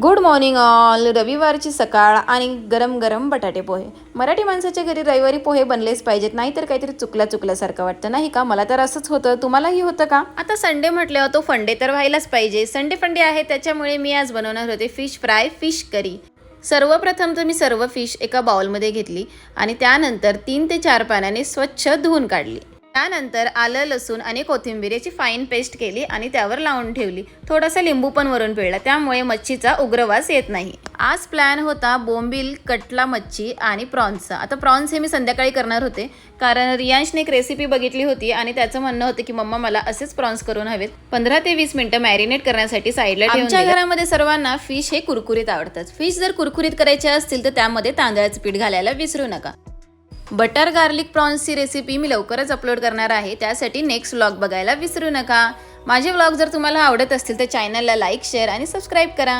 Good morning all. रविवारची सकाळ आणि गरम गरम बटाटे पोहे. मराठी माणसाच्या घरी रविवारी पोहे बनलेच पाहिजेत, नाहीतर काहीतरी चुकल्यासारखं वाटतं नाही का? मला तर असंच होतं. तुम्हालाही होतं का? आता संडे म्हटल्यावर तो फंडे तर व्हायलाच पाहिजे. संडे फंडे आहे, त्याच्यामुळे मी आज बनवणार होते फिश फ्राय, फिश करी. सर्वप्रथम तर मी सर्व फिश एका बाउलमध्ये घेतली आणि त्यानंतर 3 ते 4 पाण्याने स्वच्छ धुवून काढली. त्यानंतर आलं, लसूण आणि कोथिंबीर याची फाईन पेस्ट केली आणि त्यावर लावून ठेवली. थोडासा लिंबू पण वरून पिळला, त्यामुळे मच्छीचा उग्रवास येत नाही. आज प्लॅन होता बोंबील, कटला मच्छी आणि प्रॉन्सचा. आता प्रॉन्स हे मी संध्याकाळी करणार होते, कारण रियांशने एक रेसिपी बघितली होती आणि त्याचं म्हणणं होतं की मम्मा मला असेच प्रॉन्स करून हवेत. 15 ते 20 मिनिटं मॅरिनेट करण्यासाठी साईडला ठेवून दिले. आमच्या घरामध्ये सर्वांना फिश हे कुरकुरीत आवडतात. फिश जर कुरकुरीत करायचे असतील तर त्यामध्ये तांदळाचं पीठ घालायला विसरू नका. बटर गार्लिक प्रॉन्सची रेसिपी मी लवकरच अपलोड करणार आहे, त्यासाठी नेक्स्ट व्लॉग बघायला विसरू नका. माझे व्लॉग जर तुम्हाला आवडत असतील तर चॅनलला लाईक, शेअर आणि सबस्क्राईब करा.